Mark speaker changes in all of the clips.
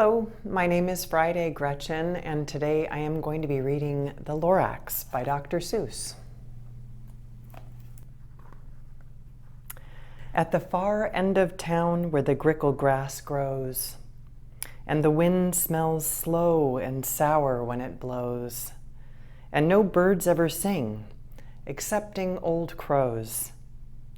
Speaker 1: Hello, my name is Friday Gretchen, and today I am going to be reading The Lorax by Dr. Seuss. At the far end of town where the grickle grass grows, and the wind smells slow and sour when it blows, and no birds ever sing, excepting old crows,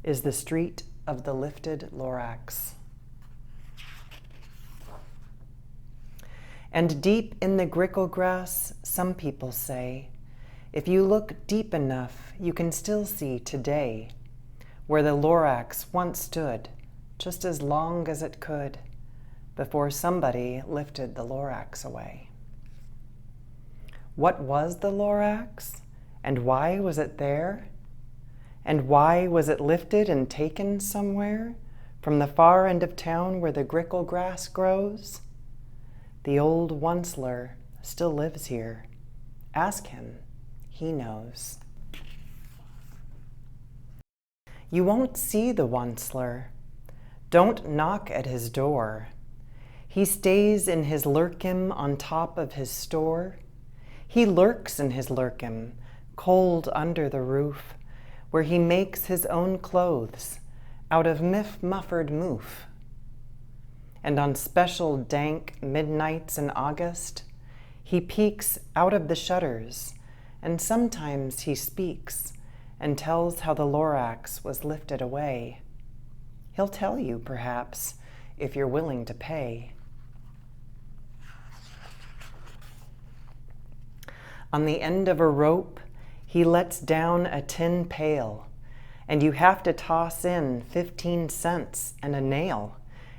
Speaker 1: is the street of the lifted Lorax. And deep in the grickle grass, some people say, if you look deep enough, you can still see today where the Lorax once stood, just as long as it could, before somebody lifted the Lorax away. What was the Lorax? And why was it there? And why was it lifted and taken somewhere from the far end of town where the grickle grass grows? The old onceler still lives here. Ask him, he knows. You won't see the onceler. Don't knock at his door. He stays in his lurkim on top of his store. He lurks in his lurkim, cold under the roof, where he makes his own clothes out of muffered moof. And on special dank midnights in August, he peeks out of the shutters, and sometimes he speaks and tells how the Lorax was lifted away. He'll tell you, perhaps, if you're willing to pay. On the end of a rope, he lets down a tin pail, and you have to toss in 15 cents and a nail,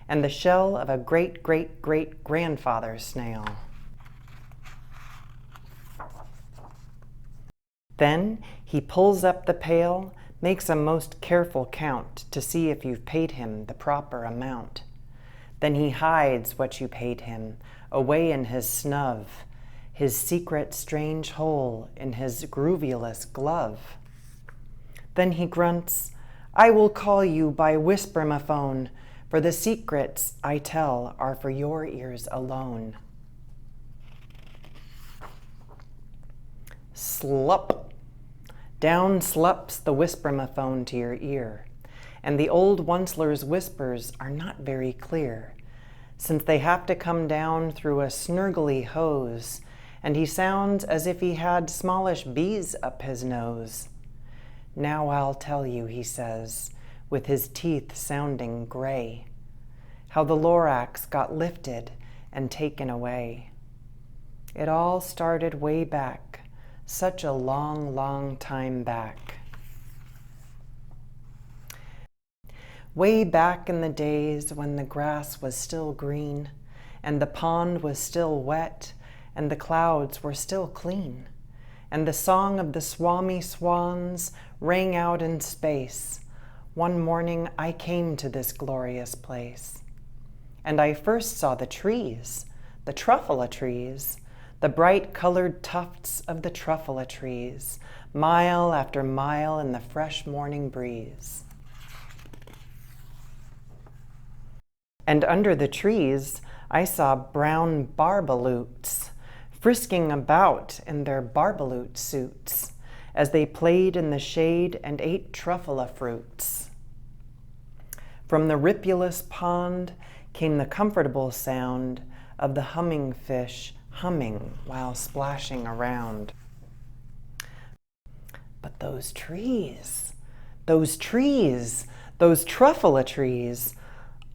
Speaker 1: and the shell of a great-great-great-grandfather snail. Then he pulls up the pail, makes a most careful count to see if you've paid him the proper amount. Then he hides what you paid him away in his snub, his secret strange hole in his groovulous glove. Then he grunts, I will call you by whispermaphone, for the secrets I tell are for your ears alone. Slup! Down slups the whispermaphone to your ear, and the old onceler's whispers are not very clear, since they have to come down through a snurgly hose, and he sounds as if he had smallish bees up his nose. Now I'll tell you, he says, with his teeth sounding gray, how the Lorax got lifted and taken away. It all started way back, such a long, long time back. Way back in the days when the grass was still green, and the pond was still wet, and the clouds were still clean, and the song of the swami swans rang out in space. One morning I came to this glorious place, and I first saw the trees, the truffula trees, the bright-colored tufts of the truffula trees, mile after mile in the fresh morning breeze. And under the trees I saw brown barbaloots, frisking about in their barbaloot suits, as they played in the shade and ate truffula fruits. From the ripulous pond came the comfortable sound of the humming fish humming while splashing around. But those trees, those truffula trees,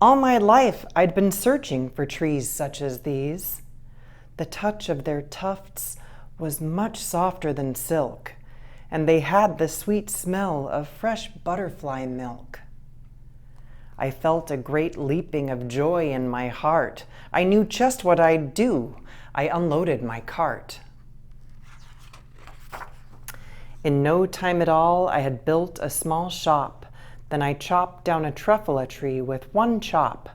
Speaker 1: all my life I'd been searching for trees such as these. The touch of their tufts was much softer than silk, and they had the sweet smell of fresh butterfly milk. I felt a great leaping of joy in my heart. I knew just what I'd do. I unloaded my cart. In no time at all, I had built a small shop. Then I chopped down a truffula tree with one chop.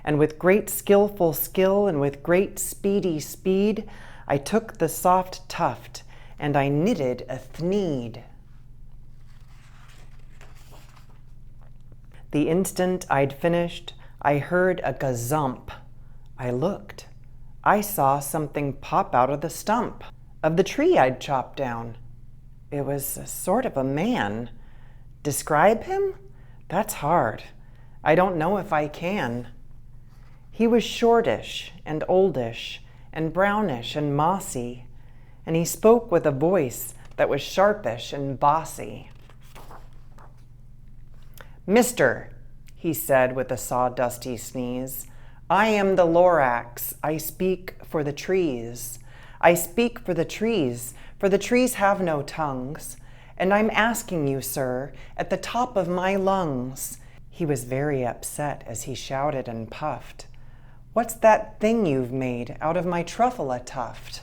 Speaker 1: And with great skillful skill and with great speedy speed, I took the soft tuft and I knitted a thneed. The instant I'd finished, I heard a gazump, I looked. I saw something pop out of the stump of the tree I'd chopped down. It was a sort of a man. Describe him? That's hard. I don't know if I can. He was shortish and oldish and brownish and mossy, and he spoke with a voice that was sharpish and bossy. "Mister," he said with a sawdusty sneeze, "I am the Lorax. I speak for the trees. I speak for the trees have no tongues. And I'm asking you, sir, at the top of my lungs." He was very upset as he shouted and puffed. "What's that thing you've made out of my truffula tuft?"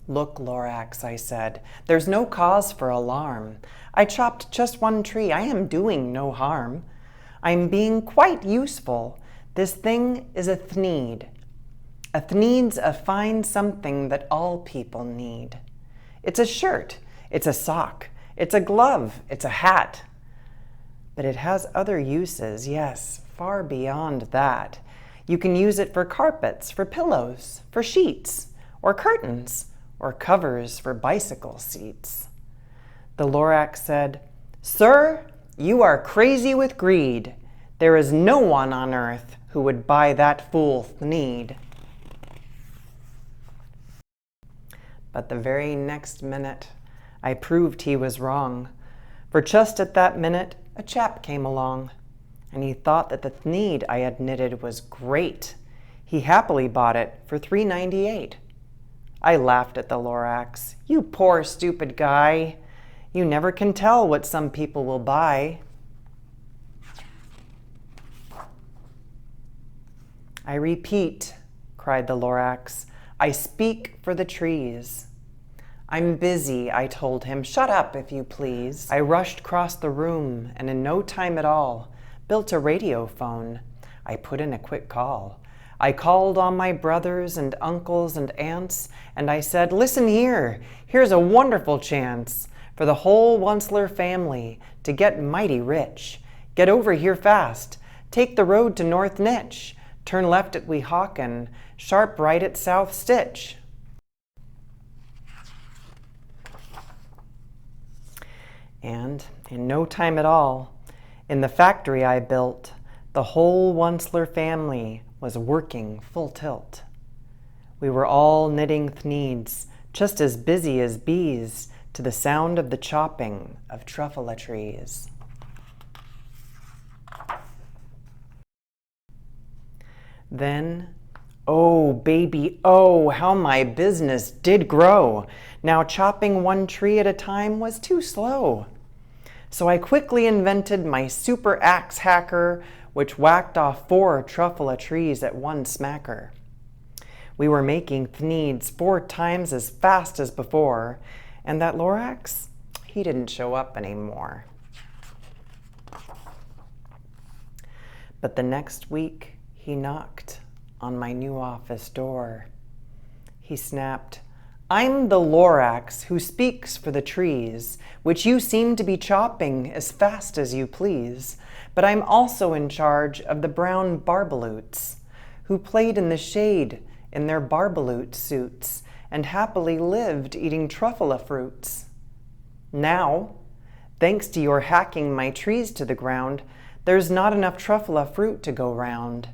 Speaker 1: "Look, Lorax," I said, "there's no cause for alarm. I chopped just one tree. I am doing no harm. I'm being quite useful. This thing is a thneed. A thneed's a fine something that all people need. It's a shirt, it's a sock, it's a glove, it's a hat. But it has other uses, yes, far beyond that. You can use it for carpets, for pillows, for sheets, or curtains, or covers for bicycle seats." The Lorax said, "Sir, you are crazy with greed. There is no one on earth who would buy that fool thneed." But the very next minute, I proved he was wrong. For just at that minute, a chap came along, and he thought that the thneed I had knitted was great. He happily bought it for $3.98. I laughed at the Lorax. "You poor stupid guy. You never can tell what some people will buy." "I repeat," cried the Lorax, "I speak for the trees." "I'm busy," I told him. "Shut up, if you please." I rushed across the room and in no time at all built a radio phone. I put in a quick call. I called on my brothers and uncles and aunts, and I said, "Listen here, here's a wonderful chance for the whole Onceler family to get mighty rich. Get over here fast. Take the road to North Nitch. Turn left at Weehawken, sharp right at South Stitch." And in no time at all, in the factory I built, the whole Onceler family was working full tilt. We were all knitting thneeds, just as busy as bees, to the sound of the chopping of truffula trees. Then, oh baby, oh, how my business did grow. Now chopping one tree at a time was too slow. So I quickly invented my super axe hacker, which whacked off 4 truffula trees at one smacker. We were making thneeds 4 times as fast as before, and that Lorax, he didn't show up anymore. But the next week, he knocked on my new office door. He snapped, "I'm the Lorax who speaks for the trees, which you seem to be chopping as fast as you please. But I'm also in charge of the brown barbaloots, who played in the shade in their barbaloot suits and happily lived eating truffula fruits. Now, thanks to your hacking my trees to the ground, there's not enough truffula fruit to go round,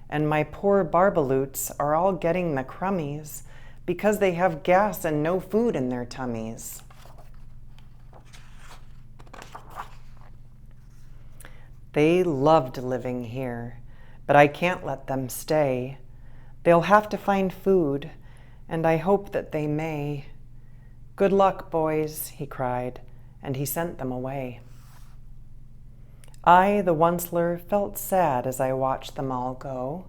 Speaker 1: and my poor barbaloots are all getting the crummies because they have gas and no food in their tummies." They loved living here, but I can't let them stay. They'll have to find food, and I hope that they may. "Good luck, boys," he cried, and he sent them away. I, the Onceler, felt sad as I watched them all go,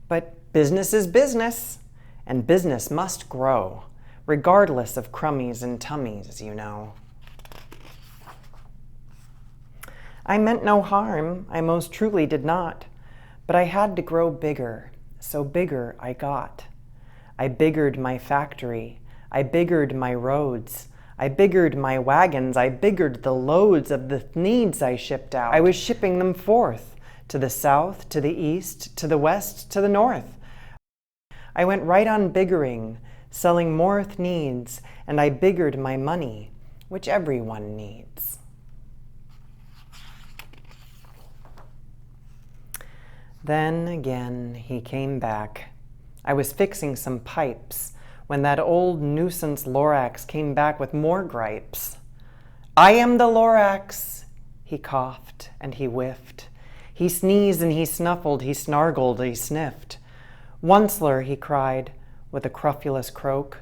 Speaker 1: but business is business, and business must grow, regardless of crummies and tummies, you know. I meant no harm, I most truly did not, but I had to grow bigger, so bigger I got. I biggered my factory, I biggered my roads, I biggered my wagons, I biggered the loads of the thneeds I shipped out. I was shipping them forth to the south, to the east, to the west, to the north. I went right on biggering, selling more needs, and I biggered my money, which everyone needs. Then again he came back. I was fixing some pipes when that old nuisance Lorax came back with more gripes. I am the Lorax, he coughed and he whiffed. He sneezed and he snuffled, he snargled, he sniffed. Onceler, he cried with a crofulous croak.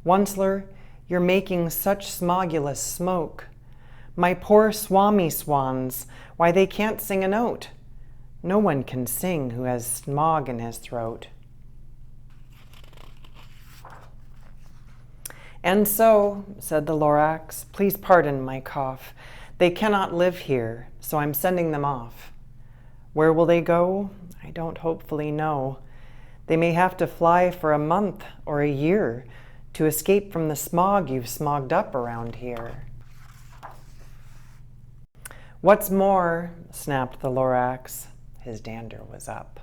Speaker 1: Onceler, you're making such smogulous smoke. My poor swami swans, why they can't sing a note. No one can sing who has smog in his throat. And so, said the Lorax, please pardon my cough. They cannot live here, so I'm sending them off. Where will they go? I don't hopefully know. They may have to fly for a month or a year to escape from the smog you've smogged up around here. What's more, snapped the Lorax, his dander was up.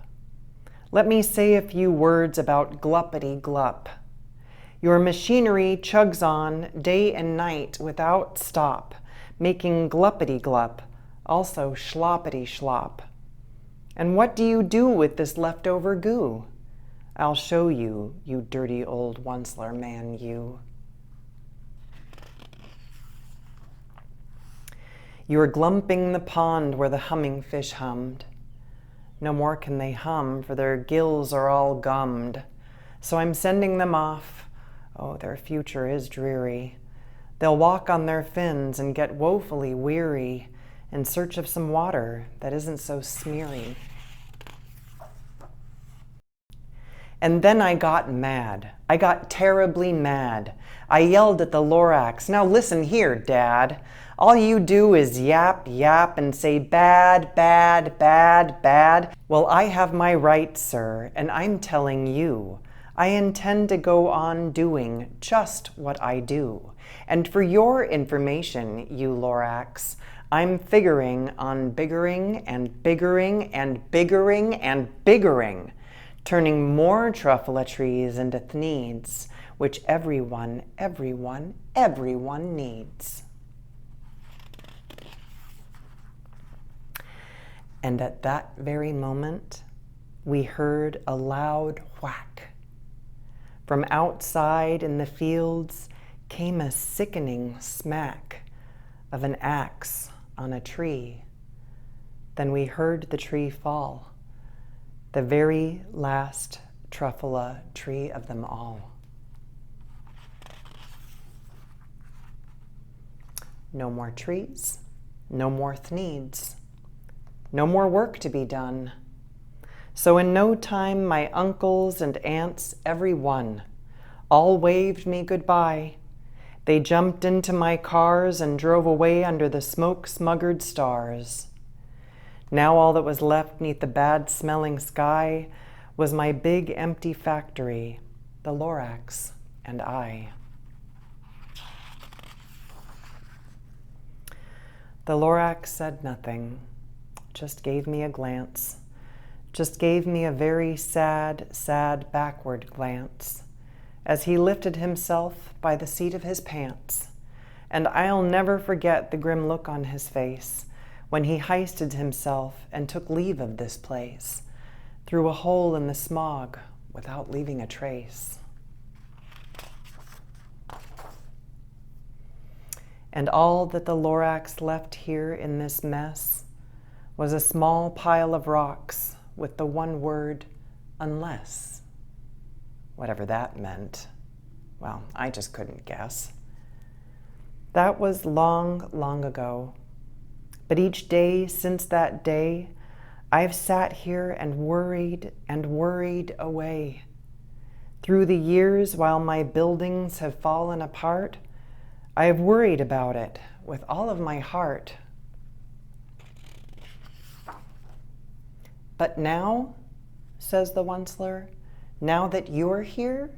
Speaker 1: Let me say a few words about gluppity-glup. Your machinery chugs on day and night without stop, making gluppity-glup, also schloppity-schlop. And what do you do with this leftover goo? I'll show you, you dirty old Onceler man, you. You're glumping the pond where the humming fish hummed. No more can they hum, for their gills are all gummed. So I'm sending them off. Oh, their future is dreary. They'll walk on their fins and get woefully weary in search of some water that isn't so smeary. And then I got mad. I got terribly mad. I yelled at the Lorax, now listen here, Dad. All you do is yap, yap, and say bad, bad, bad, bad. Well, I have my rights, sir, and I'm telling you. I intend to go on doing just what I do. And for your information, you Lorax, I'm figuring on biggering and biggering and biggering and biggering, turning more truffle-trees into thneeds, which everyone needs. And at that very moment, we heard a loud whack. From outside in the fields came a sickening smack of an axe on a tree. Then we heard the tree fall, the very last truffula tree of them all. No more trees, no more thneeds, no more work to be done. So in no time my uncles and aunts, every one, all waved me goodbye. They jumped into my cars and drove away under the smoke-smuggered stars. Now all that was left 'neath the bad-smelling sky was my big empty factory, the Lorax and I. The Lorax said nothing, just gave me a glance, just gave me a very sad, sad backward glance as he lifted himself by the seat of his pants, and I'll never forget the grim look on his face when he heisted himself and took leave of this place through a hole in the smog without leaving a trace. And all that the Lorax left here in this mess was a small pile of rocks with the one word, unless. Whatever that meant. Well, I just couldn't guess. That was long, long ago. But each day since that day, I've sat here and worried away. Through the years while my buildings have fallen apart, I have worried about it with all of my heart. But now, says the Onceler, now that you're here,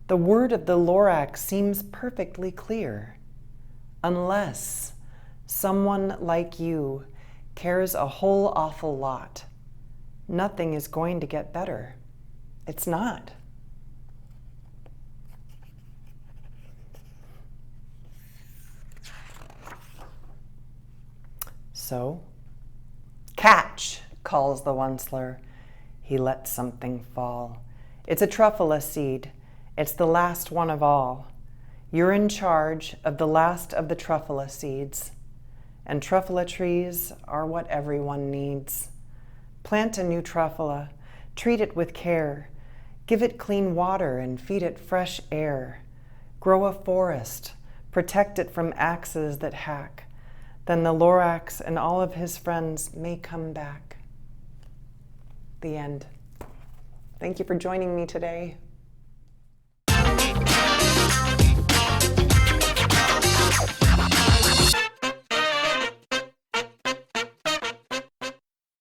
Speaker 1: the word of the Lorax seems perfectly clear. Unless someone like you cares a whole awful lot. Nothing is going to get better. It's not. So, catch, calls the Onceler. He lets something fall. It's a truffula seed. It's the last one of all. You're in charge of the last of the truffula seeds. And truffula trees are what everyone needs. Plant a new truffula. Treat it with care. Give it clean water and feed it fresh air. Grow a forest. Protect it from axes that hack. Then the Lorax and all of his friends may come back. The end. Thank you for joining me today.